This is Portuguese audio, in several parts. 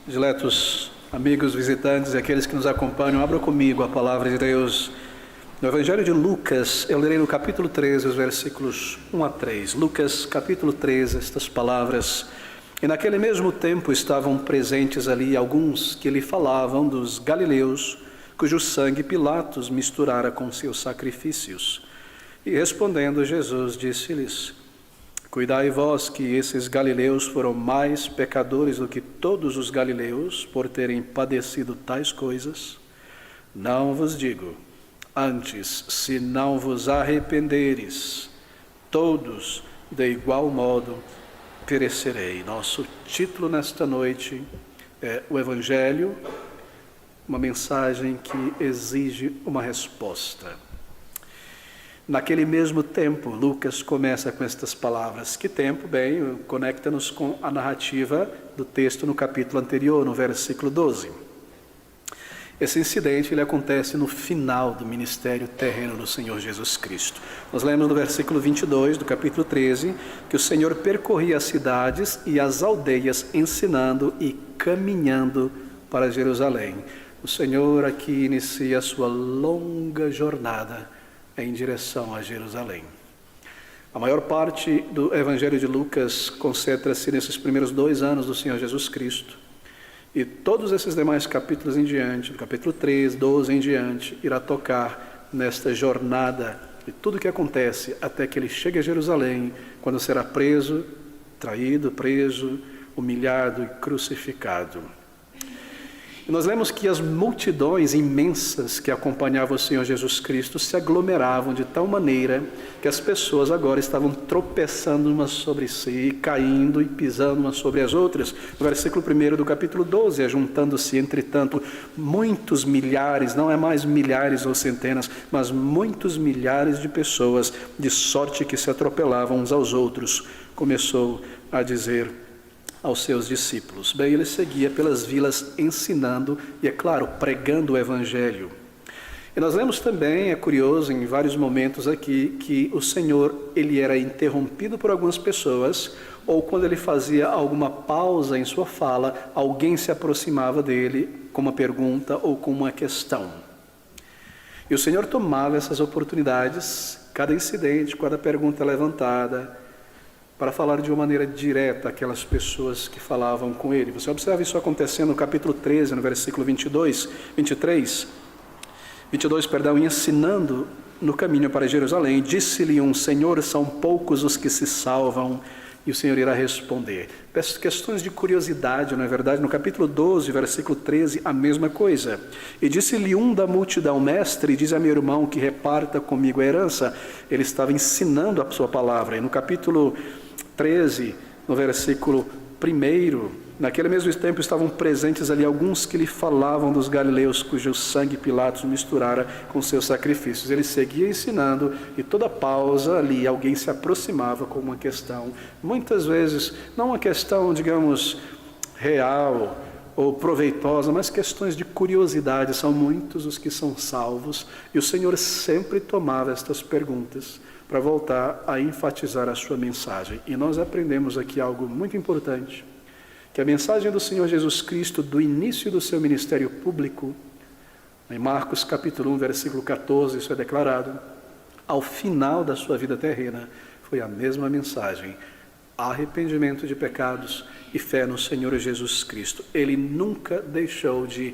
Diletos amigos, visitantes e aqueles que nos acompanham, abram comigo a palavra de Deus. No Evangelho de Lucas, eu lerei no capítulo 13, os versículos 1 a 3. Lucas, capítulo 13, estas palavras. E naquele mesmo tempo estavam presentes ali alguns que lhe falavam dos galileus, cujo sangue Pilatos misturara com seus sacrifícios. E respondendo Jesus, disse-lhes: Cuidai vós que esses galileus foram mais pecadores do que todos os galileus por terem padecido tais coisas? Não vos digo. Antes, se não vos arrependeres, todos de igual modo perecerei. Nosso título nesta noite é o Evangelho, uma mensagem que exige uma resposta. Naquele mesmo tempo, Lucas começa com estas palavras. Que tempo? Bem, conecta-nos com a narrativa do texto no capítulo anterior, no versículo 12. Esse incidente ele acontece no final do ministério terreno do Senhor Jesus Cristo. Nós lemos no versículo 22 do capítulo 13 que o Senhor percorria as cidades e as aldeias ensinando e caminhando para Jerusalém. O Senhor aqui inicia a sua longa jornada em direção a Jerusalém. A maior parte do Evangelho de Lucas concentra-se nesses primeiros 2 anos do Senhor Jesus Cristo. E todos esses demais capítulos em diante, do capítulo 3, 12 em diante, irá tocar nesta jornada de tudo o que acontece até que ele chegue a Jerusalém, quando será preso, traído, preso, humilhado e crucificado. E nós lemos que as multidões imensas que acompanhavam o Senhor Jesus Cristo se aglomeravam de tal maneira que as pessoas agora estavam tropeçando umas sobre si, caindo e pisando umas sobre as outras. No versículo 1 do capítulo 12, juntando-se, entretanto, muitos milhares, não é mais milhares ou centenas, mas muitos milhares de pessoas, de sorte que se atropelavam uns aos outros. Começou a dizer aos seus discípulos. Bem, ele seguia pelas vilas ensinando e, é claro, pregando o Evangelho. E nós lemos também, é curioso, em vários momentos aqui, que o Senhor, ele era interrompido por algumas pessoas, ou quando ele fazia alguma pausa em sua fala, alguém se aproximava dele com uma pergunta ou com uma questão. E o Senhor tomava essas oportunidades, cada incidente, cada pergunta levantada, para falar de uma maneira direta aquelas pessoas que falavam com ele. Você observa isso acontecendo no capítulo 13, no versículo 22, ensinando no caminho para Jerusalém, disse-lhe um: Senhor, são poucos os que se salvam? E o Senhor irá responder. Questões de curiosidade, não é verdade? No capítulo 12, versículo 13, a mesma coisa. E disse-lhe um da multidão: Mestre, diz a meu irmão que reparta comigo a herança. Ele estava ensinando a sua palavra. E no capítulo 13, no versículo 1, naquele mesmo tempo estavam presentes ali alguns que lhe falavam dos galileus, cujo sangue Pilatos misturara com seus sacrifícios. Ele seguia ensinando e toda pausa ali alguém se aproximava com uma questão, muitas vezes não uma questão, digamos, real ou proveitosa, mas questões de curiosidade. São muitos os que são salvos e o Senhor sempre tomava estas perguntas para voltar a enfatizar a sua mensagem. E nós aprendemos aqui algo muito importante, que a mensagem do Senhor Jesus Cristo do início do seu ministério público, em Marcos capítulo 1, versículo 14, isso é declarado, ao final da sua vida terrena, foi a mesma mensagem: arrependimento de pecados e fé no Senhor Jesus Cristo. Ele nunca deixou de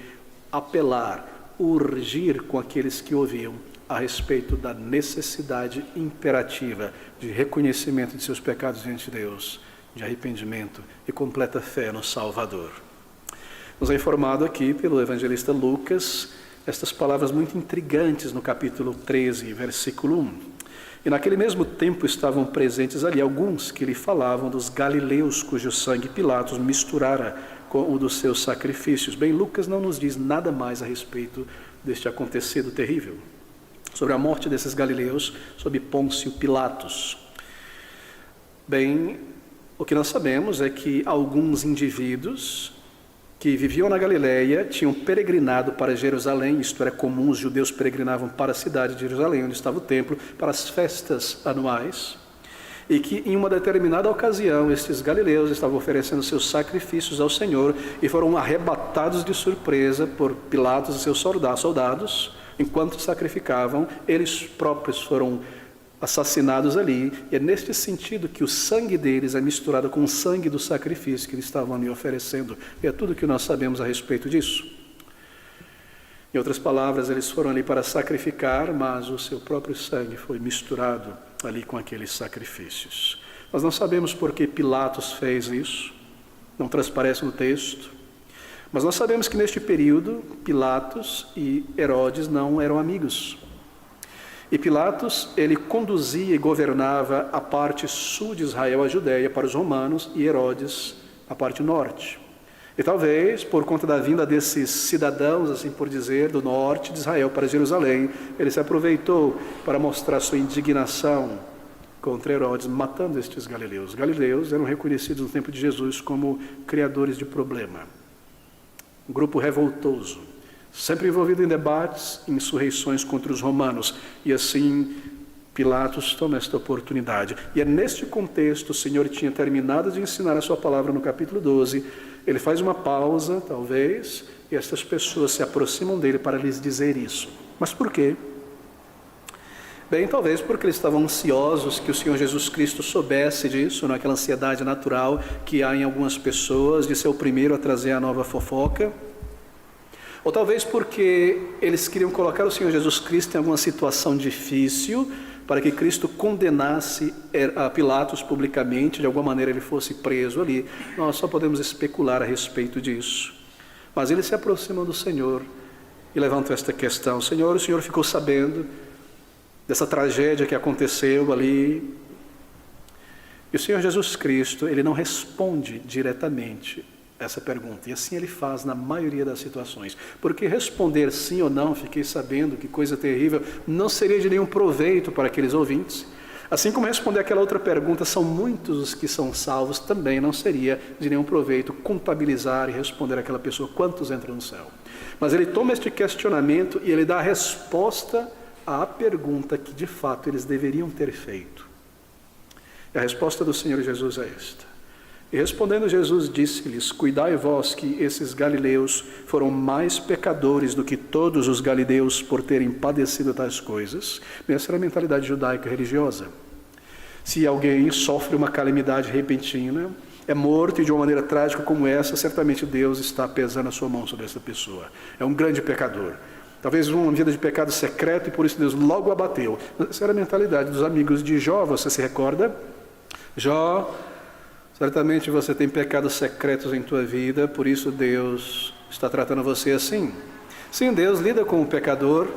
apelar, urgir com aqueles que ouviam a respeito da necessidade imperativa de reconhecimento de seus pecados diante de Deus, de arrependimento e completa fé no Salvador. Nos é informado aqui pelo evangelista Lucas estas palavras muito intrigantes no capítulo 13, versículo 1. E naquele mesmo tempo estavam presentes ali alguns que lhe falavam dos galileus, cujo sangue Pilatos misturara com o dos seus sacrifícios. Bem, Lucas não nos diz nada mais a respeito deste acontecido terrível, sobre a morte desses galileus, sob Pôncio Pilatos. Bem, o que nós sabemos é que alguns indivíduos que viviam na Galileia tinham peregrinado para Jerusalém, isto era comum, os judeus peregrinavam para a cidade de Jerusalém, onde estava o templo, para as festas anuais. e que em uma determinada ocasião estes galileus estavam oferecendo seus sacrifícios ao Senhor e foram arrebatados de surpresa por Pilatos e seus soldados. Enquanto sacrificavam, eles próprios foram assassinados ali, e é neste sentido que o sangue deles é misturado com o sangue do sacrifício que eles estavam ali oferecendo, e é tudo que nós sabemos a respeito disso. Em outras palavras, eles foram ali para sacrificar, mas o seu próprio sangue foi misturado ali com aqueles sacrifícios. Nós não sabemos por que Pilatos fez isso, não transparece no texto, mas nós sabemos que neste período, Pilatos e Herodes não eram amigos. E Pilatos, ele conduzia e governava a parte sul de Israel, a Judéia, para os romanos, e Herodes, a parte norte. E talvez, por conta da vinda desses cidadãos, assim por dizer, do norte de Israel para Jerusalém, ele se aproveitou para mostrar sua indignação contra Herodes, matando estes galileus. Os galileus eram reconhecidos no tempo de Jesus como criadores de problema. Um grupo revoltoso, sempre envolvido em debates, em insurreições contra os romanos. E assim, Pilatos toma esta oportunidade. E é neste contexto, o Senhor tinha terminado de ensinar a sua palavra no capítulo 12, ele faz uma pausa, talvez, e estas pessoas se aproximam dele para lhes dizer isso. Mas por quê? Bem, talvez porque eles estavam ansiosos que o Senhor Jesus Cristo soubesse disso, naquela ansiedade natural que há em algumas pessoas de ser o primeiro a trazer a nova fofoca. Ou talvez porque eles queriam colocar o Senhor Jesus Cristo em alguma situação difícil, para que Cristo condenasse a Pilatos publicamente, de alguma maneira ele fosse preso ali. Nós só podemos especular a respeito disso. Mas eles se aproximam do Senhor e levantam esta questão. Senhor, o Senhor ficou sabendo dessa tragédia que aconteceu ali. E o Senhor Jesus Cristo, ele não responde diretamente essa pergunta, e assim ele faz na maioria das situações, porque responder sim ou não, fiquei sabendo, que coisa terrível, não seria de nenhum proveito para aqueles ouvintes. Assim como responder aquela outra pergunta, são muitos os que são salvos, também não seria de nenhum proveito contabilizar e responder àquela pessoa quantos entram no céu. Mas ele toma este questionamento e ele dá a resposta à pergunta que de fato eles deveriam ter feito. E a resposta do Senhor Jesus é esta. E respondendo Jesus disse-lhes, cuidai vós que esses galileus foram mais pecadores do que todos os galileus por terem padecido tais coisas. Essa era a mentalidade judaica religiosa. Se alguém sofre uma calamidade repentina, é morto e de uma maneira trágica como essa, certamente Deus está pesando a sua mão sobre essa pessoa. É um grande pecador. Talvez uma vida de pecado secreto e por isso Deus logo abateu. Essa era a mentalidade dos amigos de Jó, você se recorda? Jó, certamente você tem pecados secretos em tua vida, por isso Deus está tratando você assim. Sim, Deus lida com o pecador,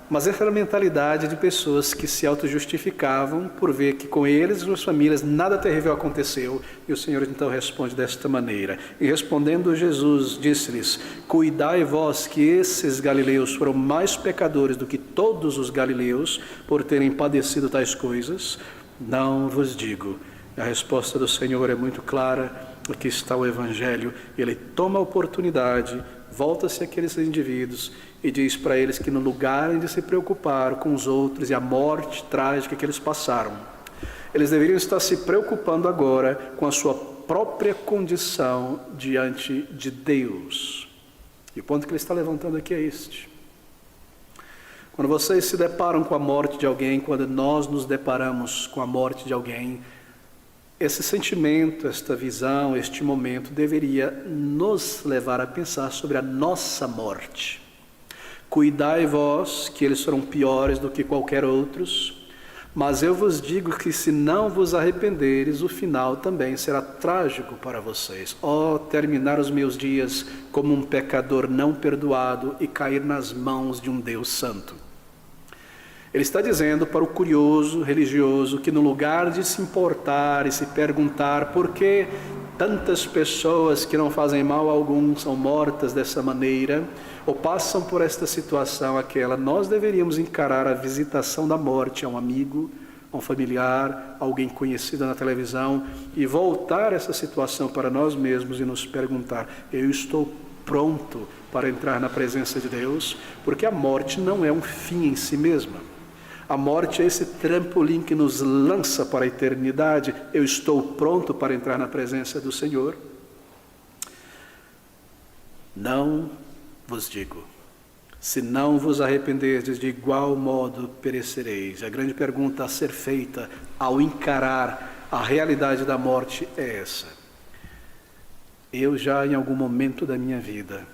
mas essa era a mentalidade de pessoas que se auto-justificavam por ver que com eles e suas famílias nada terrível aconteceu. E o Senhor então responde desta maneira. E respondendo Jesus, disse-lhes, cuidai vós que esses galileus foram mais pecadores do que todos os galileus por terem padecido tais coisas. Não vos digo. A resposta do Senhor é muito clara, aqui está o Evangelho, ele toma a oportunidade, volta-se àqueles indivíduos e diz para eles que no lugar de se preocupar com os outros e a morte trágica que eles passaram, eles deveriam estar se preocupando agora com a sua própria condição diante de Deus. E o ponto que ele está levantando aqui é este. Quando vocês se deparam com a morte de alguém, quando nós nos deparamos com a morte de alguém, esse sentimento, esta visão, este momento deveria nos levar a pensar sobre a nossa morte. Cuidai vós, que eles foram piores do que qualquer outros, mas eu vos digo que se não vos arrependeres, o final também será trágico para vocês. Terminar os meus dias como um pecador não perdoado e cair nas mãos de um Deus santo. Ele está dizendo para o curioso religioso que no lugar de se importar e se perguntar por que tantas pessoas que não fazem mal algum são mortas dessa maneira, ou passam por esta situação, aquela, nós deveríamos encarar a visitação da morte a um amigo, a um familiar, a alguém conhecido na televisão, e voltar essa situação para nós mesmos e nos perguntar, eu estou pronto para entrar na presença de Deus? Porque a morte não é um fim em si mesma. A morte é esse trampolim que nos lança para a eternidade. Eu estou pronto para entrar na presença do Senhor. Não vos digo, se não vos arrependerdes, de igual modo perecereis. A grande pergunta a ser feita ao encarar a realidade da morte é essa. Eu já em algum momento da minha vida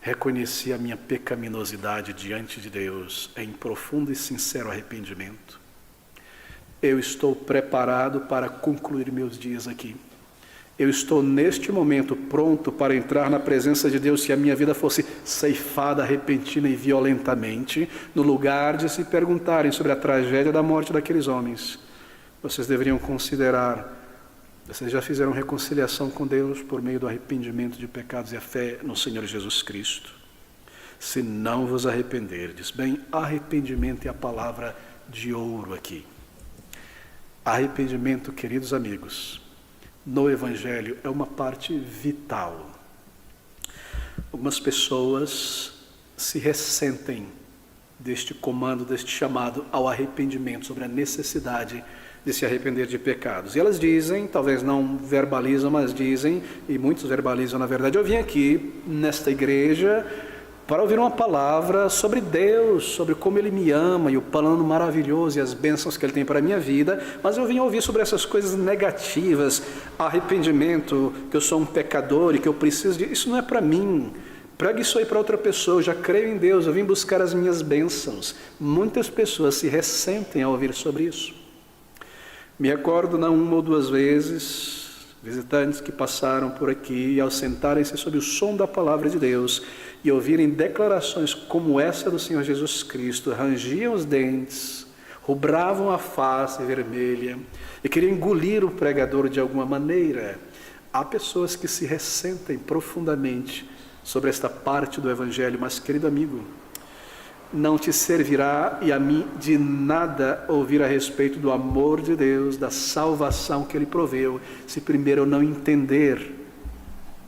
reconheci a minha pecaminosidade diante de Deus em profundo e sincero arrependimento. Eu estou preparado para concluir meus dias aqui. Eu estou neste momento pronto para entrar na presença de Deus se a minha vida fosse ceifada repentina e violentamente, no lugar de se perguntarem sobre a tragédia da morte daqueles homens. Vocês deveriam considerar: vocês já fizeram reconciliação com Deus por meio do arrependimento de pecados e a fé no Senhor Jesus Cristo? Se não vos arrependerdes. Bem, arrependimento é a palavra de ouro aqui. Arrependimento, queridos amigos, no Evangelho é uma parte vital. Algumas pessoas se ressentem deste comando, deste chamado ao arrependimento, sobre a necessidade de se arrepender de pecados. E elas dizem, talvez não verbalizam, mas dizem, e muitos verbalizam na verdade: eu vim aqui nesta igreja para ouvir uma palavra sobre Deus, sobre como Ele me ama e o plano maravilhoso e as bênçãos que Ele tem para a minha vida, mas eu vim ouvir sobre essas coisas negativas, arrependimento, que eu sou um pecador e que eu preciso de... Isso não é para mim. Pregue isso aí para outra pessoa. Eu já creio em Deus, eu vim buscar as minhas bênçãos. Muitas pessoas se ressentem ao ouvir sobre isso. Me recordo, não uma ou duas vezes, visitantes que passaram por aqui e ao sentarem-se sob o som da palavra de Deus e ouvirem declarações como essa do Senhor Jesus Cristo, rangiam os dentes, rubravam a face vermelha e queriam engolir o pregador de alguma maneira. Há pessoas que se ressentem profundamente sobre esta parte do Evangelho, mas, querido amigo, não te servirá e a mim de nada ouvir a respeito do amor de Deus, da salvação que Ele proveu, se primeiro eu não entender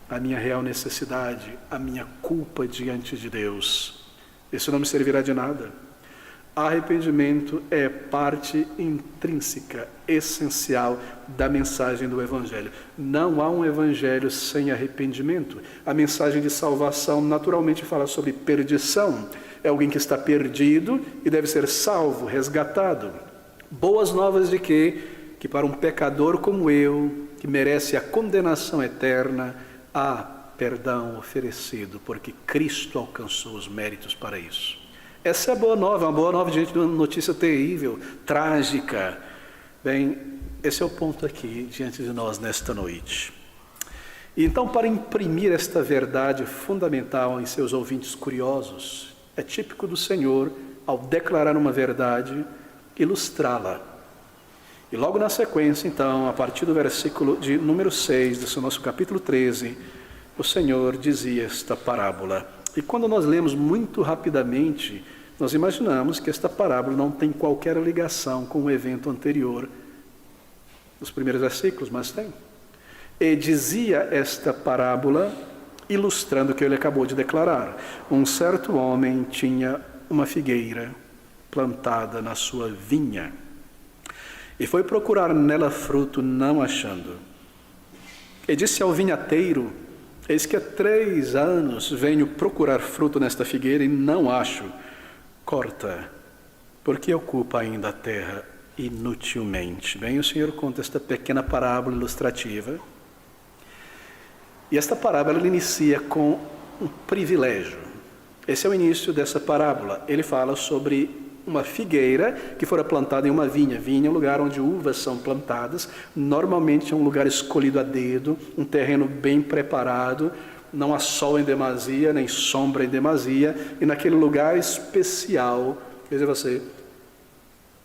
a minha real necessidade, a minha culpa diante de Deus. Isso não me servirá de nada. Arrependimento é parte intrínseca, essencial da mensagem do Evangelho. Não há um Evangelho sem arrependimento. A mensagem de salvação naturalmente fala sobre perdição. É alguém que está perdido e deve ser salvo, resgatado. Boas novas de que para um pecador como eu, que merece a condenação eterna, há perdão oferecido, porque Cristo alcançou os méritos para isso. Essa é a boa nova, uma boa nova diante de uma notícia terrível, trágica. Bem, esse é o ponto aqui diante de nós nesta noite. E então, para imprimir esta verdade fundamental em seus ouvintes curiosos, é típico do Senhor, ao declarar uma verdade, ilustrá-la. E logo na sequência, então, a partir do versículo de número 6, desse nosso capítulo 13, o Senhor dizia esta parábola. E quando nós lemos muito rapidamente, nós imaginamos que esta parábola não tem qualquer ligação com o evento anterior, os primeiros versículos, mas tem. E dizia esta parábola, ilustrando o que ele acabou de declarar. Um certo homem tinha uma figueira plantada na sua vinha, e foi procurar nela fruto, não achando. E disse ao vinhateiro: eis que há 3 anos venho procurar fruto nesta figueira e não acho. Corta, porque ocupa ainda a terra inutilmente. Bem, o Senhor conta esta pequena parábola ilustrativa. E esta parábola ela inicia com um privilégio. Esse é o início dessa parábola. Ele fala sobre uma figueira que fora plantada em uma vinha. Vinha é um lugar onde uvas são plantadas. Normalmente é um lugar escolhido a dedo, um terreno bem preparado. Não há sol em demasia, nem sombra em demasia. E naquele lugar especial, quer dizer você,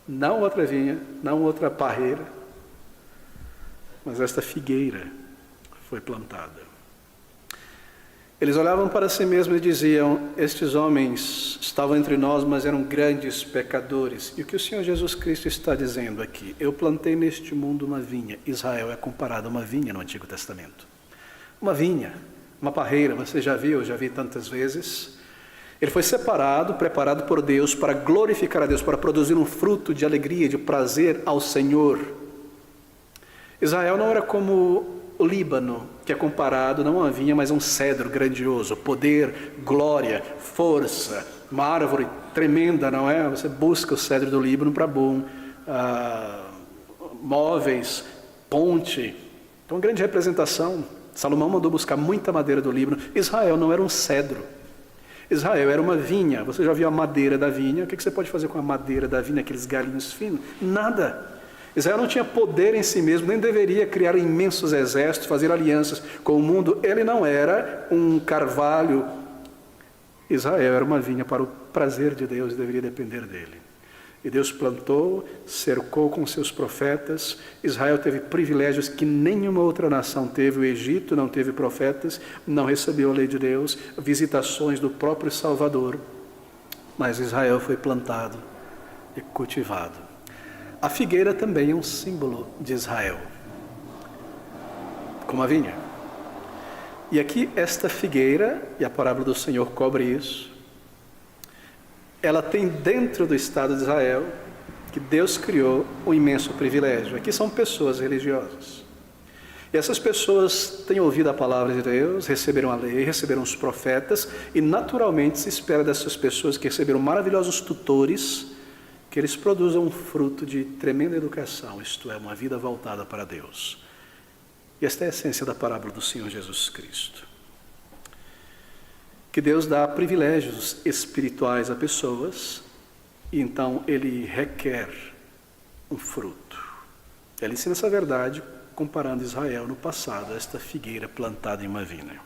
não outra vinha, não outra parreira, mas esta figueira foi plantada. Eles olhavam para si mesmos e diziam: estes homens estavam entre nós, mas eram grandes pecadores. E o que o Senhor Jesus Cristo está dizendo aqui? Eu plantei neste mundo uma vinha. Israel é comparado a uma vinha no Antigo Testamento. Uma vinha, uma parreira, você já viu, eu já vi tantas vezes. Ele foi separado, preparado por Deus para glorificar a Deus, para produzir um fruto de alegria, de prazer ao Senhor. Israel não era como o Líbano, que é comparado não a uma vinha, mas a um cedro grandioso, poder, glória, força, uma árvore tremenda, não é? Você busca o cedro do Líbano para bom, móveis, ponte. Então, grande representação. Salomão mandou buscar muita madeira do Líbano. Israel não era um cedro. Israel era uma vinha. Você já viu a madeira da vinha? O que você pode fazer com a madeira da vinha, aqueles galinhos finos? Nada. Israel não tinha poder em si mesmo, nem deveria criar imensos exércitos, fazer alianças com o mundo. Ele não era um carvalho. Israel era uma vinha para o prazer de Deus e deveria depender dele. E Deus plantou, cercou com seus profetas. Israel teve privilégios que nenhuma outra nação teve. O Egito não teve profetas, não recebeu a lei de Deus, visitações do próprio Salvador. Mas Israel foi plantado e cultivado. A figueira também é um símbolo de Israel, como a vinha. E aqui esta figueira, e a parábola do Senhor cobre isso, ela tem dentro do Estado de Israel, que Deus criou, um imenso privilégio. Aqui são pessoas religiosas. E essas pessoas têm ouvido a palavra de Deus, receberam a lei, receberam os profetas, e naturalmente se espera dessas pessoas que receberam maravilhosos tutores, que eles produzam um fruto de tremenda educação, isto é, uma vida voltada para Deus. E esta é a essência da parábola do Senhor Jesus Cristo. Que Deus dá privilégios espirituais a pessoas, e então Ele requer um fruto. Ele ensina essa verdade comparando Israel no passado a esta figueira plantada em uma vinha.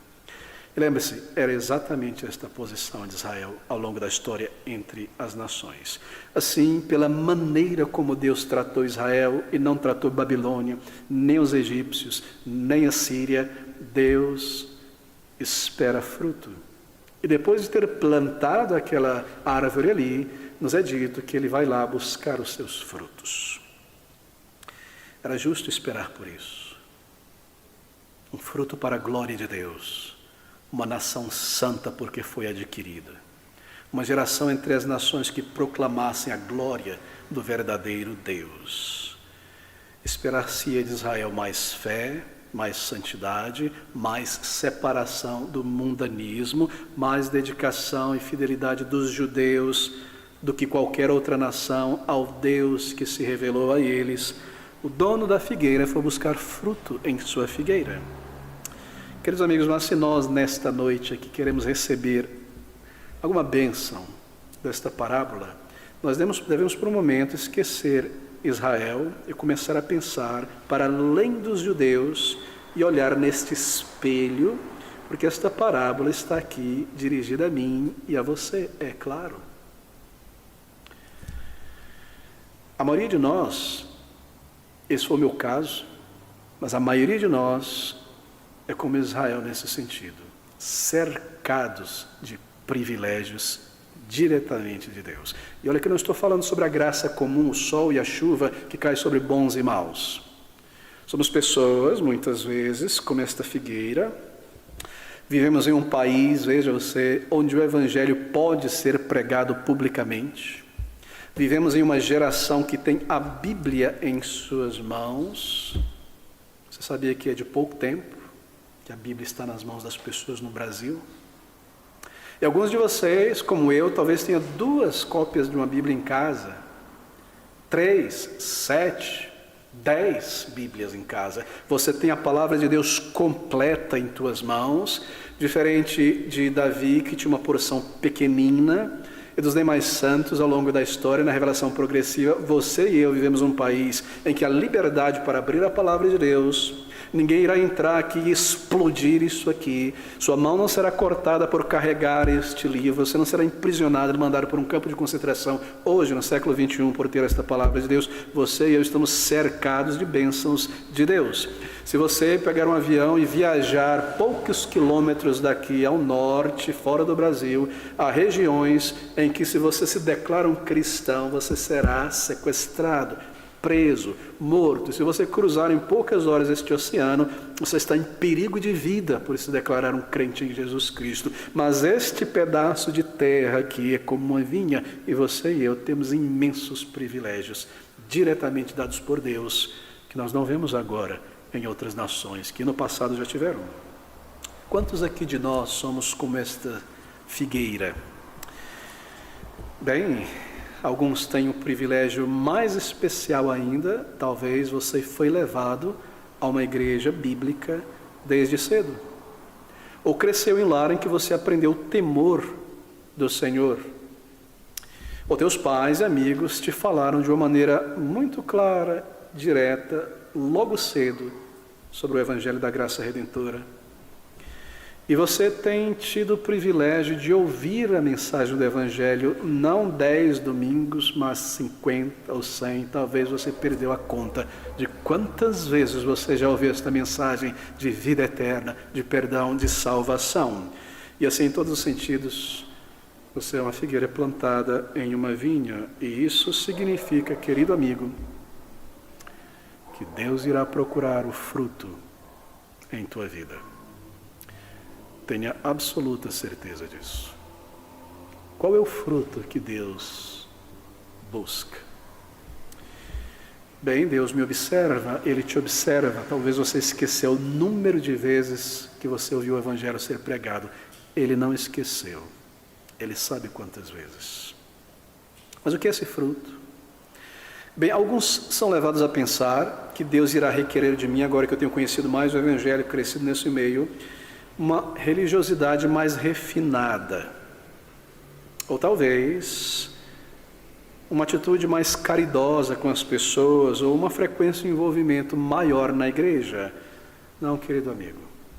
E lembre-se, era exatamente esta posição de Israel ao longo da história entre as nações. Assim, pela maneira como Deus tratou Israel e não tratou Babilônia, nem os egípcios, nem a Síria, Deus espera fruto. E depois de ter plantado aquela árvore ali, nos é dito que ele vai lá buscar os seus frutos. Era justo esperar por isso. Um fruto para a glória de Deus. Uma nação santa porque foi adquirida. Uma geração entre as nações que proclamassem a glória do verdadeiro Deus. Esperar-se-ia de Israel mais fé, mais santidade, mais separação do mundanismo, mais dedicação e fidelidade dos judeus do que qualquer outra nação ao Deus que se revelou a eles. O dono da figueira foi buscar fruto em sua figueira. Queridos amigos, mas se nós nesta noite aqui queremos receber alguma bênção desta parábola, nós devemos por um momento esquecer Israel e começar a pensar para além dos judeus e olhar neste espelho, porque esta parábola está aqui dirigida a mim e a você, é claro. A maioria de nós, esse foi o meu caso, mas a maioria de nós é como Israel nesse sentido, cercados de privilégios diretamente de Deus. E olha que eu não estou falando sobre a graça comum, o sol e a chuva que cai sobre bons e maus. Somos pessoas, muitas vezes, como esta figueira, vivemos em um país, veja você, onde o evangelho pode ser pregado publicamente. Vivemos em uma geração que tem a Bíblia em suas mãos. Você sabia que é de pouco tempo que a Bíblia está nas mãos das pessoas no Brasil? E alguns de vocês, como eu, talvez tenha 2 cópias de uma Bíblia em casa, 3, 7, 10 Bíblias em casa. Você tem a palavra de Deus completa em tuas mãos, diferente de Davi, que tinha uma porção pequenina, e dos demais santos ao longo da história, na revelação progressiva. Você e eu vivemos um país em que a liberdade para abrir a palavra de Deus, ninguém irá entrar aqui e explodir isso aqui. Sua mão não será cortada por carregar este livro. Você não será imprisionado e mandado por um campo de concentração. Hoje, no século 21, por ter esta palavra de Deus, você e eu estamos cercados de bênçãos de Deus. Se você pegar um avião e viajar poucos quilômetros daqui ao norte, fora do Brasil, há regiões em que, se você se declara um cristão, você será sequestrado. preso, morto. Se você cruzar em poucas horas este oceano, você está em perigo de vida por se declarar um crente em Jesus Cristo. Mas este pedaço de terra aqui é como uma vinha, e você e eu temos imensos privilégios diretamente dados por Deus, que nós não vemos agora em outras nações, que no passado já tiveram. Quantos aqui de nós somos como esta figueira? Bem, alguns têm um privilégio mais especial ainda. Talvez você foi levado a uma igreja bíblica desde cedo, ou cresceu em lar em que você aprendeu o temor do Senhor, ou teus pais e amigos te falaram de uma maneira muito clara, direta, logo cedo, sobre o Evangelho da Graça Redentora. E você tem tido o privilégio de ouvir a mensagem do Evangelho, não 10 domingos, mas 50 ou 100. Talvez você perdeu a conta de quantas vezes você já ouviu esta mensagem de vida eterna, de perdão, de salvação. E assim, em todos os sentidos, você é uma figueira plantada em uma vinha. E isso significa, querido amigo, que Deus irá procurar o fruto em tua vida. Tenha absoluta certeza disso. Qual é o fruto que Deus busca? Bem, Deus me observa, Ele te observa. Talvez você esqueceu o número de vezes que você ouviu o Evangelho ser pregado. Ele não esqueceu. Ele sabe quantas vezes. Mas o que é esse fruto? Bem, alguns são levados a pensar que Deus irá requerer de mim, agora que eu tenho conhecido mais o Evangelho, crescido nesse meio, uma religiosidade mais refinada, ou talvez uma atitude mais caridosa com as pessoas, ou uma frequência de envolvimento maior na igreja. Não, querido amigo,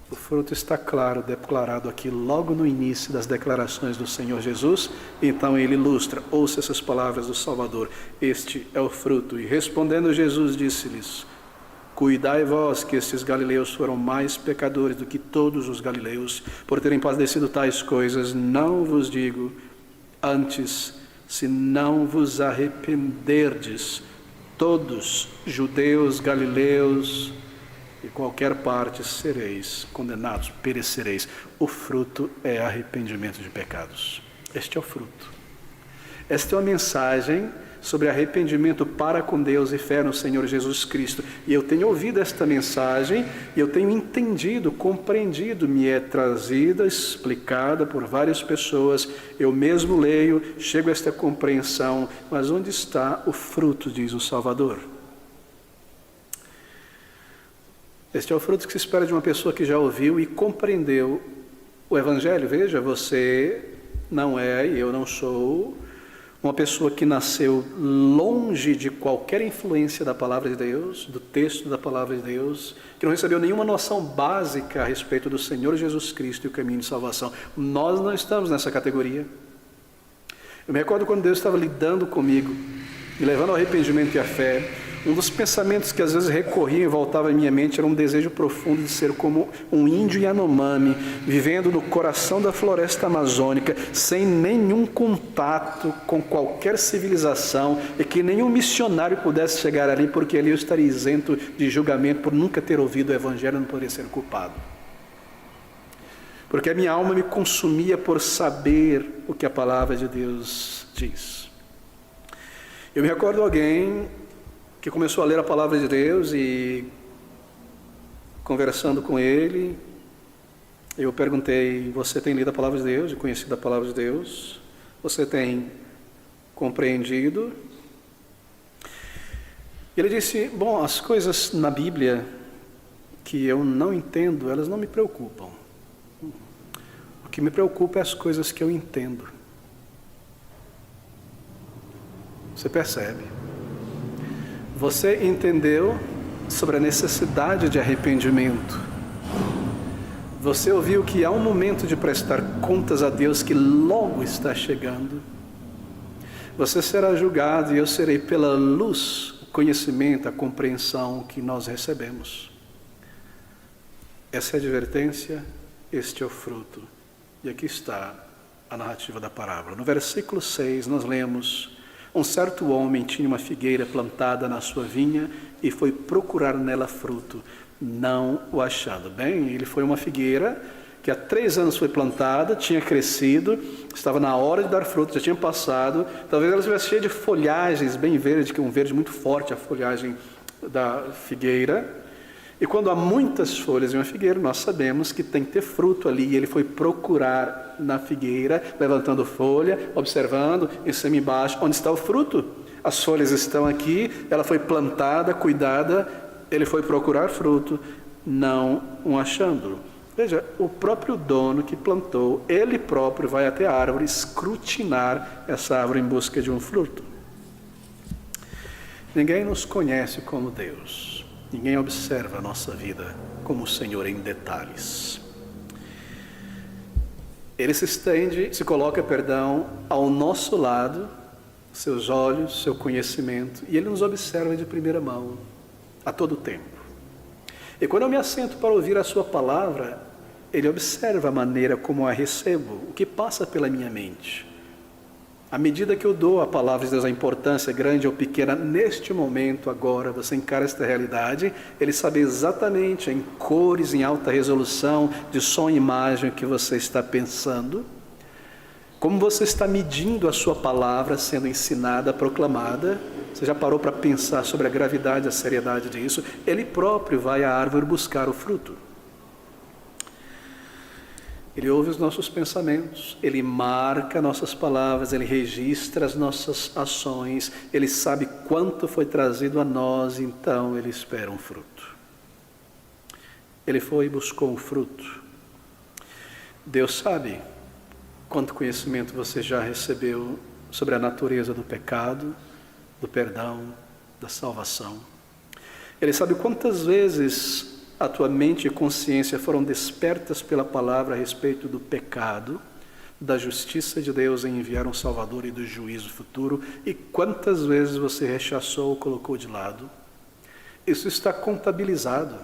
o fruto está claro, declarado aqui logo no início das declarações do Senhor Jesus. Então ele ilustra, ouça essas palavras do Salvador: este é o fruto. E respondendo Jesus disse-lhes: cuidai vós que estes galileus foram mais pecadores do que todos os galileus, por terem padecido tais coisas. Não vos digo, antes, se não vos arrependerdes, todos, judeus, galileus, e qualquer parte, sereis condenados, perecereis. O fruto é arrependimento de pecados. Este é o fruto. Esta é uma mensagem sobre arrependimento para com Deus e fé no Senhor Jesus Cristo. E eu tenho ouvido esta mensagem, e eu tenho entendido, compreendido, me é trazida, explicada por várias pessoas. Eu mesmo leio, chego a esta compreensão, mas onde está o fruto, diz o Salvador? Este é o fruto que se espera de uma pessoa que já ouviu e compreendeu o Evangelho. Veja, você não é, e eu não sou, uma pessoa que nasceu longe de qualquer influência da palavra de Deus, do texto da palavra de Deus, que não recebeu nenhuma noção básica a respeito do Senhor Jesus Cristo e o caminho de salvação. Nós não estamos nessa categoria. Eu me recordo quando Deus estava lidando comigo, me levando ao arrependimento e à fé. Um dos pensamentos que às vezes recorria e voltava em minha mente era um desejo profundo de ser como um índio Yanomami, vivendo no coração da floresta amazônica, sem nenhum contato com qualquer civilização, e que nenhum missionário pudesse chegar ali, porque ali eu estaria isento de julgamento por nunca ter ouvido o Evangelho, não poderia ser culpado. Porque a minha alma me consumia por saber o que a palavra de Deus diz. Eu me recordo de alguém que começou a ler a palavra de Deus, e conversando com ele, eu perguntei: você tem lido a palavra de Deus e conhecido a palavra de Deus? Você tem compreendido? Ele disse: bom, as coisas na Bíblia que eu não entendo, elas não me preocupam. O que me preocupa é as coisas que eu entendo. Você percebe? Você entendeu sobre a necessidade de arrependimento. Você ouviu que há um momento de prestar contas a Deus que logo está chegando. Você será julgado, e eu serei pela luz, o conhecimento, a compreensão que nós recebemos. Essa é a advertência, este é o fruto. E aqui está a narrativa da parábola. No versículo 6 nós lemos: Um certo homem tinha uma figueira plantada na sua vinha e foi procurar nela fruto, não o achando. Bem, ele foi uma figueira que há 3 anos foi plantada, tinha crescido, estava na hora de dar fruto, já tinha passado, talvez ela estivesse cheia de folhagens bem verde, que é um verde muito forte a folhagem da figueira. E quando há muitas folhas em uma figueira, nós sabemos que tem que ter fruto ali. E ele foi procurar na figueira, levantando folha, observando, em cima e embaixo, onde está o fruto? As folhas estão aqui, ela foi plantada, cuidada, ele foi procurar fruto, não o achando. Veja, o próprio dono que plantou, ele próprio vai até a árvore escrutinar essa árvore em busca de um fruto. Ninguém nos conhece como Deus. Ninguém observa a nossa vida como o Senhor em detalhes. Ele se coloca ao nosso lado, seus olhos, seu conhecimento, e Ele nos observa de primeira mão, a todo tempo. E quando eu me assento para ouvir a sua palavra, Ele observa a maneira como a recebo, o que passa pela minha mente. À medida que eu dou a palavra de Deus, a importância grande ou pequena, neste momento, agora, você encara esta realidade, Ele sabe exatamente em cores, em alta resolução, de som e imagem o que você está pensando, como você está medindo a sua palavra sendo ensinada, proclamada. Você já parou para pensar sobre a gravidade, a seriedade disso? Ele próprio vai à árvore buscar o fruto. Ele ouve os nossos pensamentos, Ele marca nossas palavras, Ele registra as nossas ações, Ele sabe quanto foi trazido a nós, então Ele espera um fruto. Ele foi e buscou um fruto. Deus sabe quanto conhecimento você já recebeu sobre a natureza do pecado, do perdão, da salvação. Ele sabe quantas vezes a tua mente e consciência foram despertas pela palavra a respeito do pecado, da justiça de Deus em enviar um Salvador e do juízo futuro, e quantas vezes você rechaçou ou colocou de lado. Isso está contabilizado.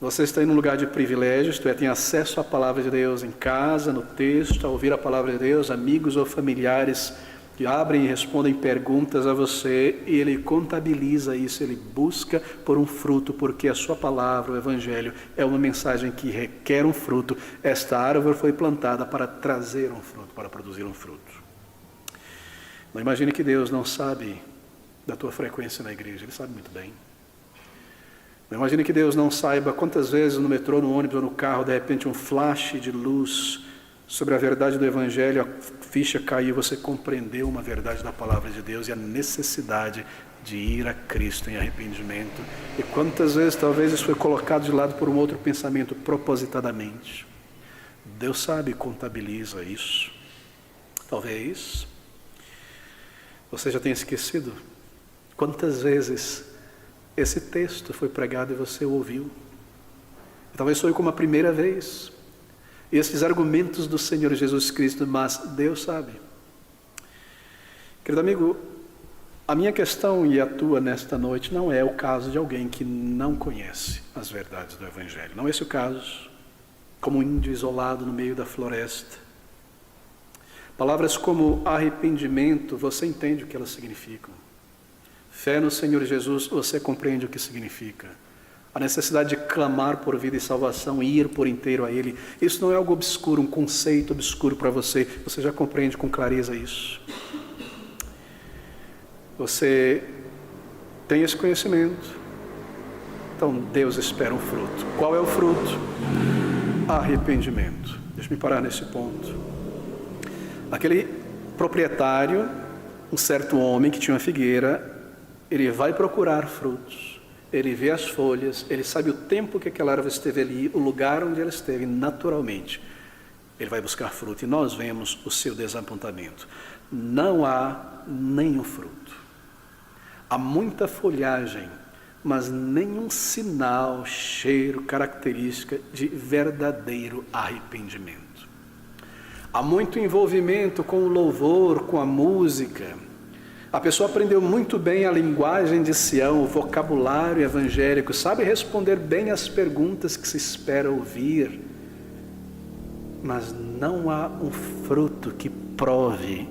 Você está em um lugar de privilégio, isto é, tem acesso à palavra de Deus em casa, no texto, a ouvir a palavra de Deus, amigos ou familiares que abrem e respondem perguntas a você, e Ele contabiliza isso, Ele busca por um fruto, porque a sua palavra, o Evangelho, é uma mensagem que requer um fruto. Esta árvore foi plantada para trazer um fruto, para produzir um fruto. Não imagine que Deus não sabe da tua frequência na igreja, Ele sabe muito bem. Não imagine que Deus não saiba quantas vezes no metrô, no ônibus ou no carro, de repente um flash de luz sobre a verdade do Evangelho, a ficha caiu, você compreendeu uma verdade da palavra de Deus e a necessidade de ir a Cristo em arrependimento. E quantas vezes talvez isso foi colocado de lado por um outro pensamento propositadamente. Deus sabe e contabiliza isso. Talvez você já tenha esquecido quantas vezes esse texto foi pregado e você o ouviu. Talvez foi como a primeira vez. E esses argumentos do Senhor Jesus Cristo, mas Deus sabe. Querido amigo, a minha questão e a tua nesta noite não é o caso de alguém que não conhece as verdades do Evangelho. Não é esse o caso, como um índio isolado no meio da floresta. Palavras como arrependimento, você entende o que elas significam. Fé no Senhor Jesus, você compreende o que significa. A necessidade de clamar por vida e salvação, ir por inteiro a Ele. Isso não é algo obscuro, um conceito obscuro para você. Você já compreende com clareza isso. Você tem esse conhecimento. Então Deus espera um fruto. Qual é o fruto? Arrependimento. Deixa-me parar nesse ponto. Aquele proprietário, um certo homem que tinha uma figueira, ele vai procurar frutos. Ele vê as folhas, ele sabe o tempo que aquela árvore esteve ali, o lugar onde ela esteve, naturalmente. Ele vai buscar fruto e nós vemos o seu desapontamento. Não há nenhum fruto. Há muita folhagem, mas nenhum sinal, cheiro, característica de verdadeiro arrependimento. Há muito envolvimento com o louvor, com a música. A pessoa aprendeu muito bem a linguagem de Sião, o vocabulário evangélico, sabe responder bem às perguntas que se espera ouvir, mas não há um fruto que prove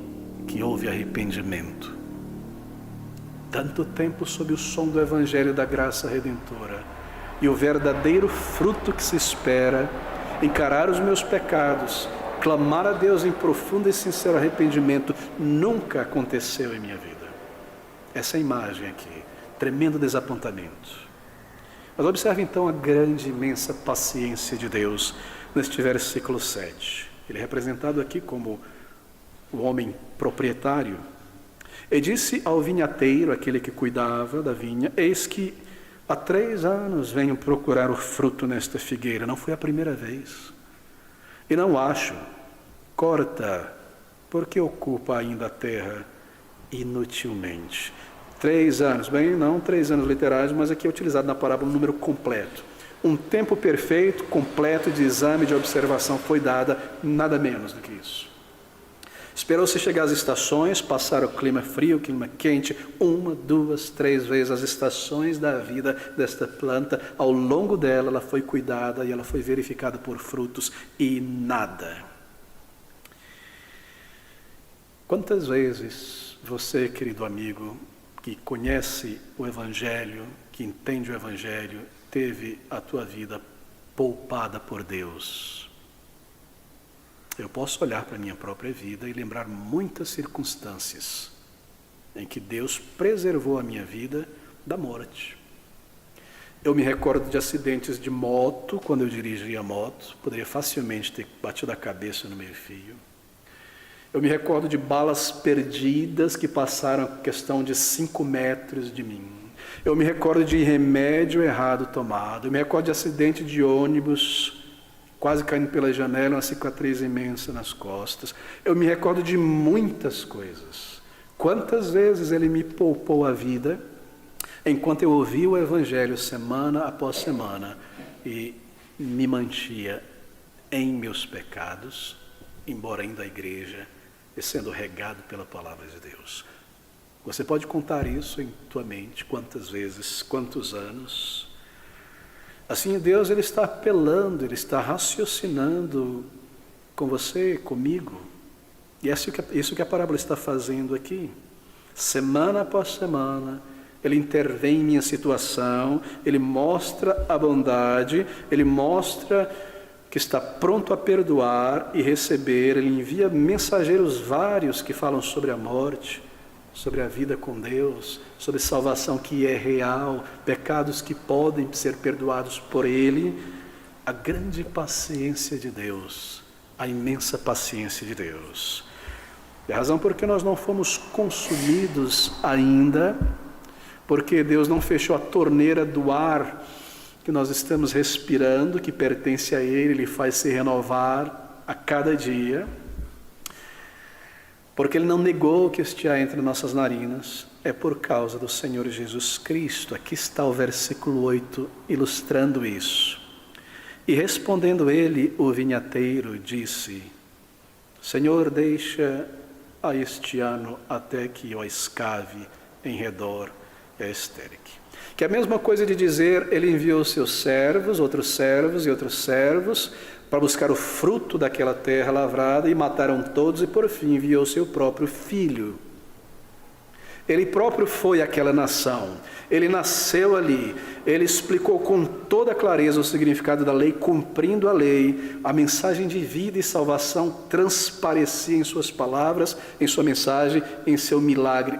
que houve arrependimento. Tanto tempo sob o som do Evangelho da graça redentora, e o verdadeiro fruto que se espera, encarar os meus pecados, clamar a Deus em profundo e sincero arrependimento, nunca aconteceu em minha vida. Essa imagem aqui, tremendo desapontamento. Mas observe então a grande, imensa paciência de Deus neste versículo 7. Ele é representado aqui como o homem proprietário. E disse ao vinhateiro, aquele que cuidava da vinha: eis que há 3 anos venho procurar o fruto nesta figueira, não foi a primeira vez. E não acho, corta, porque ocupa ainda a terra inutilmente. 3 anos, bem, não 3 anos literais, mas aqui é utilizado na parábola um número completo. Um tempo perfeito, completo de exame, de observação foi dada, nada menos do que isso. Esperou-se chegar às estações, passar o clima frio, o clima quente, 1, 2, 3 vezes as estações da vida desta planta. Ao longo dela, ela foi cuidada e ela foi verificada por frutos e nada. Quantas vezes você, querido amigo, que conhece o Evangelho, que entende o Evangelho, teve a tua vida poupada por Deus? Eu posso olhar para a minha própria vida e lembrar muitas circunstâncias em que Deus preservou a minha vida da morte. Eu me recordo de acidentes de moto, quando eu dirigia moto, poderia facilmente ter batido a cabeça no meio-fio. Eu me recordo de balas perdidas que passaram a questão de 5 metros de mim. Eu me recordo de remédio errado tomado. Eu me recordo de acidente de ônibus, quase caindo pela janela, uma cicatriz imensa nas costas. Eu me recordo de muitas coisas. Quantas vezes Ele me poupou a vida, enquanto eu ouvia o Evangelho semana após semana e me mantinha em meus pecados, embora ainda a igreja, e sendo regado pela palavra de Deus. Você pode contar isso em tua mente, quantas vezes, quantos anos. Assim, Deus, Ele está apelando, Ele está raciocinando com você, comigo. E é isso que a parábola está fazendo aqui. Semana após semana, Ele intervém em minha situação, Ele mostra a bondade, Ele mostra que está pronto a perdoar e receber. Ele envia mensageiros vários que falam sobre a morte, sobre a vida com Deus, sobre salvação que é real, pecados que podem ser perdoados por Ele. A grande paciência de Deus, a imensa paciência de Deus. É a razão porque nós não fomos consumidos ainda, porque Deus não fechou a torneira do ar que nós estamos respirando, que pertence a Ele, Ele faz se renovar a cada dia, porque Ele não negou que este ar entre nossas narinas, é por causa do Senhor Jesus Cristo. Aqui está o versículo 8 ilustrando isso. E respondendo ele, o vinhateiro, disse: Senhor, deixa a este ano até que eu escave em redor e a esterque. Que é a mesma coisa de dizer, ele enviou seus servos, outros servos e outros servos, para buscar o fruto daquela terra lavrada, e mataram todos, e por fim enviou seu próprio filho. Ele próprio foi aquela nação, ele nasceu ali, ele explicou com toda clareza o significado da lei, cumprindo a lei, a mensagem de vida e salvação transparecia em suas palavras, em sua mensagem, em seu milagre.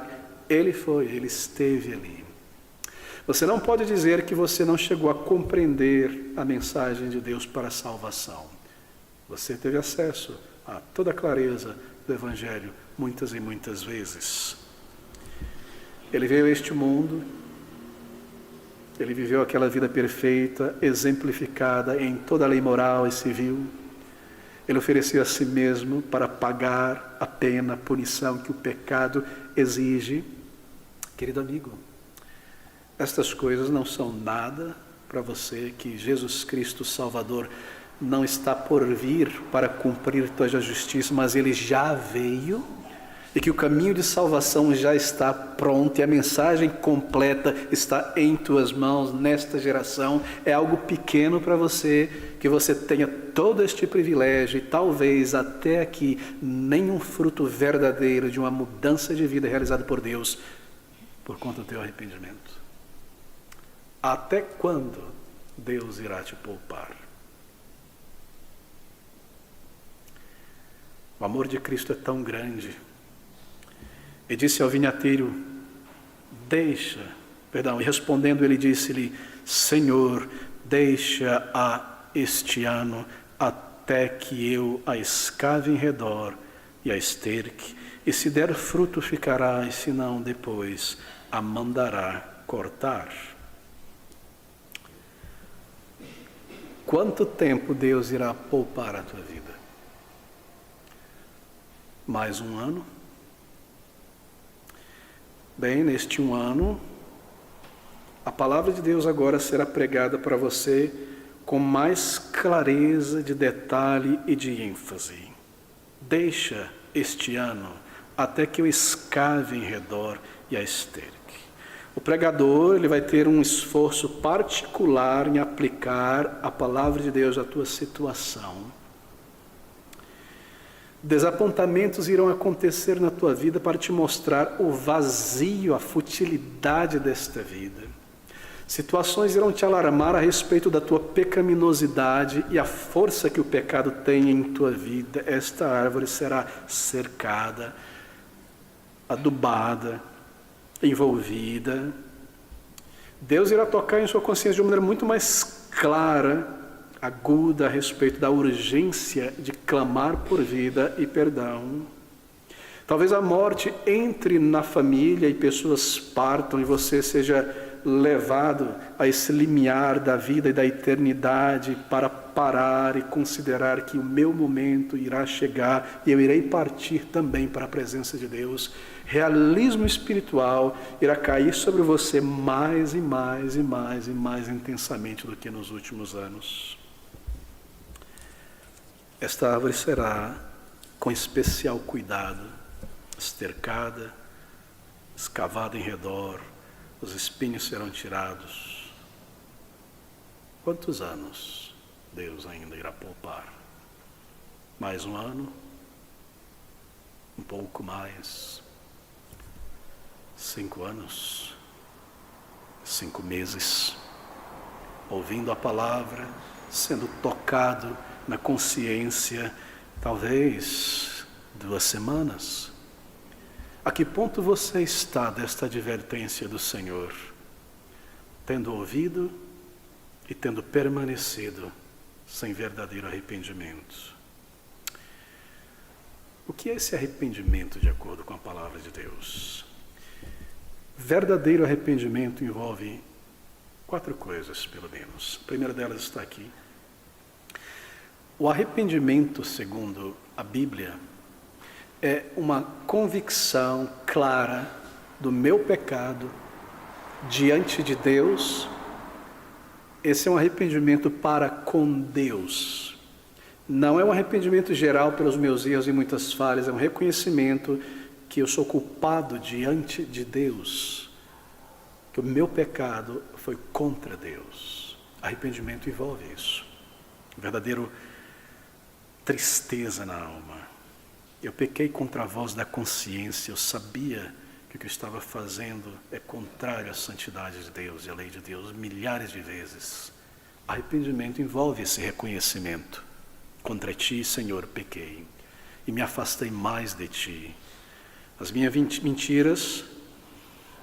Ele foi, ele esteve ali. Você não pode dizer que você não chegou a compreender a mensagem de Deus para a salvação. Você teve acesso a toda a clareza do Evangelho muitas e muitas vezes. Ele veio a este mundo, ele viveu aquela vida perfeita, exemplificada em toda a lei moral e civil. Ele ofereceu a si mesmo para pagar a pena, a punição que o pecado exige. Querido amigo, estas coisas não são nada para você, que Jesus Cristo Salvador não está por vir para cumprir toda a justiça, mas Ele já veio, e que o caminho de salvação já está pronto e a mensagem completa está em tuas mãos nesta geração, é algo pequeno para você, que você tenha todo este privilégio e talvez até aqui nenhum fruto verdadeiro de uma mudança de vida realizada por Deus por conta do teu arrependimento. Até quando Deus irá te poupar? O amor de Cristo é tão grande. E disse ao vinhateiro, e respondendo ele disse-lhe, Senhor, deixa-a este ano, até que eu a escave em redor e a esterque, e se der fruto ficará, e se não, depois a mandará cortar. Quanto tempo Deus irá poupar a tua vida? Mais um ano? Bem, neste um ano, a palavra de Deus agora será pregada para você com mais clareza de detalhe e de ênfase. Deixa este ano até que eu escave em redor e a esterque. O pregador ele vai ter um esforço particular em aplicar a palavra de Deus à tua situação. Desapontamentos irão acontecer na tua vida para te mostrar o vazio, a futilidade desta vida. Situações irão te alarmar a respeito da tua pecaminosidade e a força que o pecado tem em tua vida. Esta árvore será cercada, adubada, envolvida. Deus irá tocar em sua consciência de uma maneira muito mais clara, aguda a respeito da urgência de clamar por vida e perdão. Talvez a morte entre na família e pessoas partam e você seja levado a esse limiar da vida e da eternidade para parar e considerar que o meu momento irá chegar e eu irei partir também para a presença de Deus. Realismo espiritual irá cair sobre você mais e mais e mais e mais intensamente do que nos últimos anos. Esta árvore será, com especial cuidado, estercada, escavada em redor, os espinhos serão tirados. Quantos anos Deus ainda irá poupar? Mais um ano? Um pouco mais? 5 anos? 5 meses? Ouvindo a palavra, sendo tocado na consciência, talvez 2 semanas. A que ponto você está desta advertência do Senhor? Tendo ouvido e tendo permanecido sem verdadeiro arrependimento. O que é esse arrependimento de acordo com a palavra de Deus? Verdadeiro arrependimento envolve 4 coisas, pelo menos. A primeira delas está aqui. O arrependimento, segundo a Bíblia, é uma convicção clara do meu pecado diante de Deus. Esse é um arrependimento para com Deus. Não é um arrependimento geral pelos meus erros e muitas falhas, é um reconhecimento que eu sou culpado diante de Deus, que o meu pecado foi contra Deus. Arrependimento envolve isso. Verdadeiro tristeza na alma. Eu pequei contra a voz da consciência, eu sabia que o que eu estava fazendo é contrário à santidade de Deus e à lei de Deus milhares de vezes. Arrependimento envolve esse reconhecimento. Contra ti, Senhor, pequei e me afastei mais de ti. As minhas mentiras,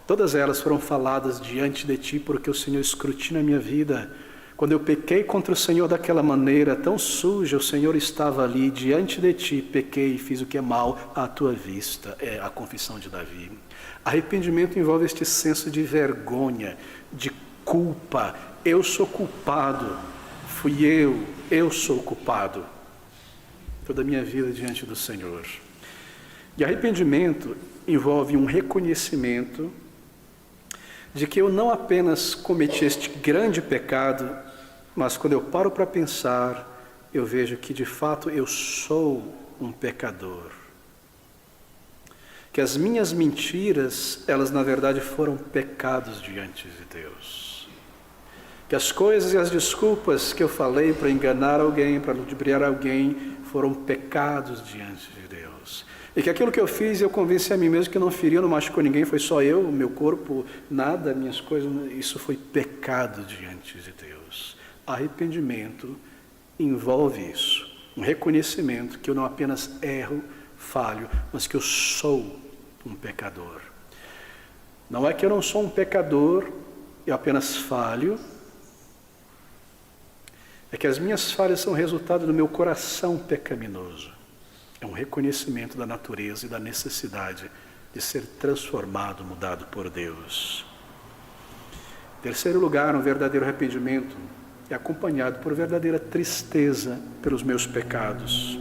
todas elas foram faladas diante de ti porque o Senhor escrutina a minha vida. Quando eu pequei contra o Senhor daquela maneira tão suja, o Senhor estava ali diante de ti, pequei e fiz o que é mal à tua vista. É a confissão de Davi. Arrependimento envolve este senso de vergonha, de culpa. Eu sou culpado, fui eu sou culpado. Toda a minha vida diante do Senhor. E arrependimento envolve um reconhecimento de que eu não apenas cometi este grande pecado, mas quando eu paro para pensar, eu vejo que de fato eu sou um pecador. que as minhas mentiras, elas na verdade foram pecados diante de Deus. Que as coisas e as desculpas que eu falei para enganar alguém, para ludibriar alguém, foram pecados diante de Deus. E que aquilo que eu fiz, eu convenci a mim mesmo que não feriu, não machucou ninguém, foi só eu, o meu corpo, nada, minhas coisas, isso foi pecado diante de Deus. Arrependimento envolve isso, um reconhecimento que eu não apenas erro, falho, mas que eu sou um pecador. Não é que eu não sou um pecador, eu apenas falho, é que as minhas falhas são resultado do meu coração pecaminoso. É um reconhecimento da natureza e da necessidade de ser transformado, mudado por Deus. Em terceiro lugar, um verdadeiro arrependimento é acompanhado por verdadeira tristeza pelos meus pecados.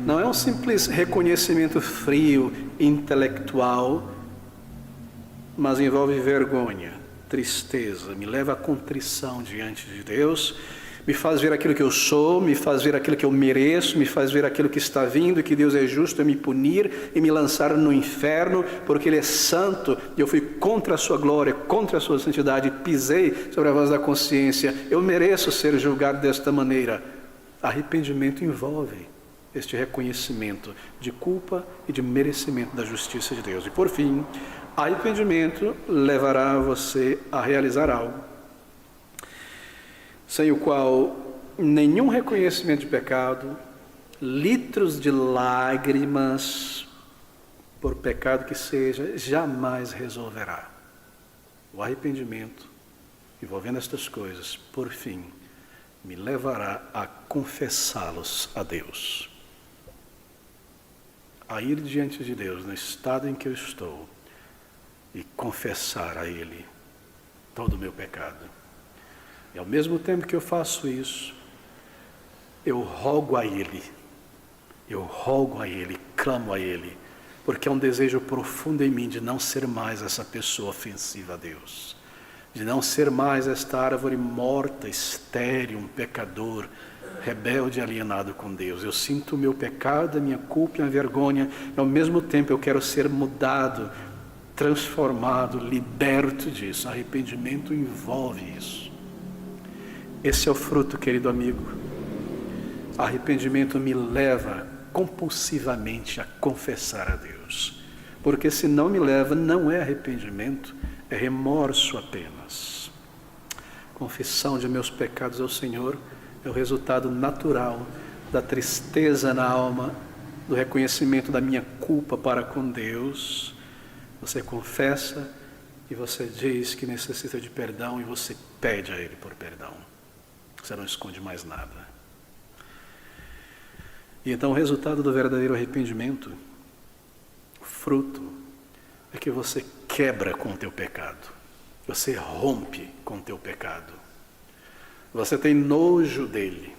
Não é um simples reconhecimento frio, intelectual, mas envolve vergonha, tristeza, me leva à contrição diante de Deus, me faz ver aquilo que eu sou, me faz ver aquilo que eu mereço, me faz ver aquilo que está vindo, e que Deus é justo em me punir e me lançar no inferno, porque Ele é santo, e eu fui contra a sua glória, contra a sua santidade, pisei sobre a voz da consciência, eu mereço ser julgado desta maneira. Arrependimento envolve este reconhecimento de culpa e de merecimento da justiça de Deus. E por fim, arrependimento levará você a realizar algo sem o qual nenhum reconhecimento de pecado, litros de lágrimas, por pecado que seja, jamais resolverá. O arrependimento, envolvendo estas coisas, por fim, me levará a confessá-los a Deus. A ir diante de Deus, no estado em que eu estou, e confessar a Ele todo o meu pecado. E ao mesmo tempo que eu faço isso, eu rogo a Ele, clamo a Ele, porque é um desejo profundo em mim de não ser mais essa pessoa ofensiva a Deus, de não ser mais esta árvore morta, estéril, um pecador, rebelde e alienado com Deus. Eu sinto o meu pecado, a minha culpa e a vergonha, e ao mesmo tempo eu quero ser mudado, transformado, liberto disso. Arrependimento envolve isso. Esse é o fruto, querido amigo. Arrependimento me leva compulsivamente a confessar a Deus. Porque se não me leva, não é arrependimento, é remorso apenas. Confissão de meus pecados ao Senhor é o resultado natural da tristeza na alma, do reconhecimento da minha culpa para com Deus. Você confessa e você diz que necessita de perdão e você pede a Ele por perdão. Você não esconde mais nada. E então o resultado do verdadeiro arrependimento, o fruto, é que você quebra com o teu pecado. Você rompe com o teu pecado. Você tem nojo dele.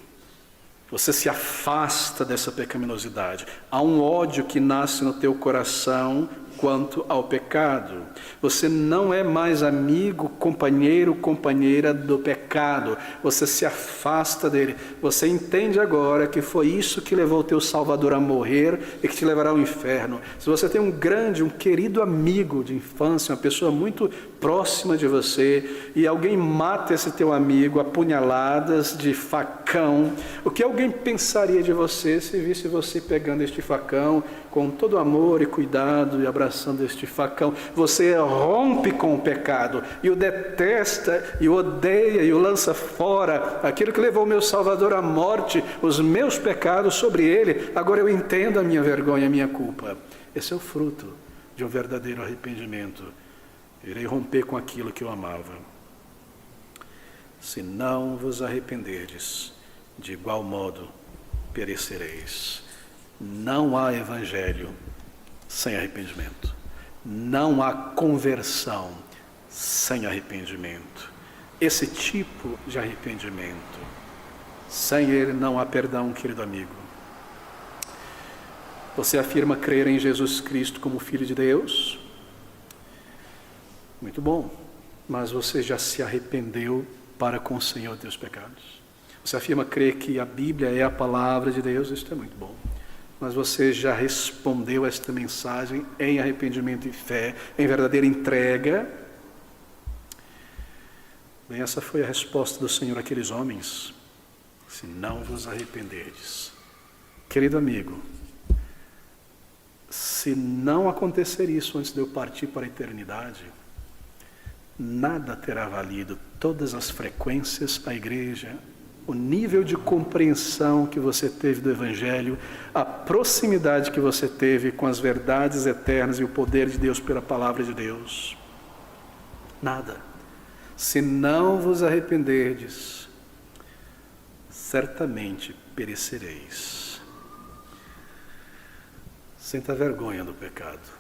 Você se afasta dessa pecaminosidade. Há um ódio que nasce no teu coração quanto ao pecado. Você não é mais amigo, companheiro, companheira do pecado. Você se afasta dele. Você entende agora que foi isso que levou o teu Salvador a morrer e que te levará ao inferno. Se você tem um querido amigo de infância, uma pessoa muito próxima de você, e alguém mata esse teu amigo a punhaladas de facão, o que alguém pensaria de você se visse você pegando este facão com todo amor e cuidado e abraçando este facão? Você rompe com o pecado e o detesta e o odeia e o lança fora. Aquilo que levou o meu Salvador à morte, os meus pecados sobre ele, agora eu entendo a minha vergonha, a minha culpa. Esse é o fruto de um verdadeiro arrependimento. Irei romper com aquilo que eu amava. Se não vos arrependerdes, de igual modo perecereis. Não há evangelho sem arrependimento. Não há conversão sem arrependimento. Esse tipo de arrependimento, sem ele não há perdão, querido amigo. Você afirma crer em Jesus Cristo como Filho de Deus? Muito bom, mas você já se arrependeu para com o Senhor dos teus pecados? Você afirma crer que a Bíblia é a palavra de Deus? Isso é muito bom. mas você já respondeu esta mensagem em arrependimento e fé, em verdadeira entrega. Bem, essa foi a resposta do Senhor àqueles homens. Se não vos arrependerdes. Querido amigo, se não acontecer isso antes de eu partir para a eternidade, nada terá valido todas as frequências, a igreja, o nível de compreensão que você teve do Evangelho, a proximidade que você teve com as verdades eternas e o poder de Deus pela palavra de Deus. Nada. Se não vos arrependerdes, certamente perecereis. Sinta a vergonha do pecado.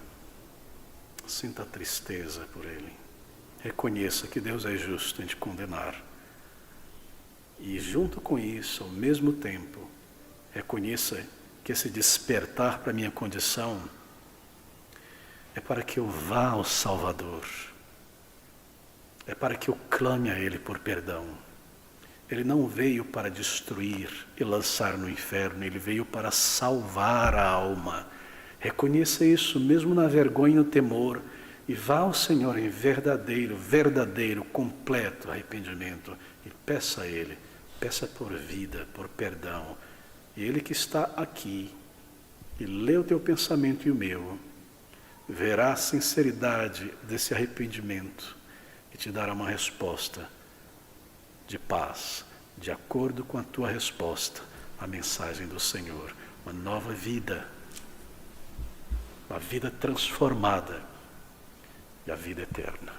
Sinta a tristeza por ele. Reconheça que Deus é justo em te condenar. E junto com isso, ao mesmo tempo, reconheça que esse despertar para a minha condição é para que eu vá ao Salvador. É para que eu clame a Ele por perdão. Ele não veio para destruir e lançar no inferno, Ele veio para salvar a alma. Reconheça isso mesmo na vergonha e no temor e vá ao Senhor em verdadeiro, completo arrependimento e peça a Ele, peça por vida, por perdão. E Ele que está aqui e lê o teu pensamento e o meu, verá a sinceridade desse arrependimento e te dará uma resposta de paz, de acordo com a tua resposta à mensagem do Senhor. Uma nova vida, uma vida transformada e a vida eterna.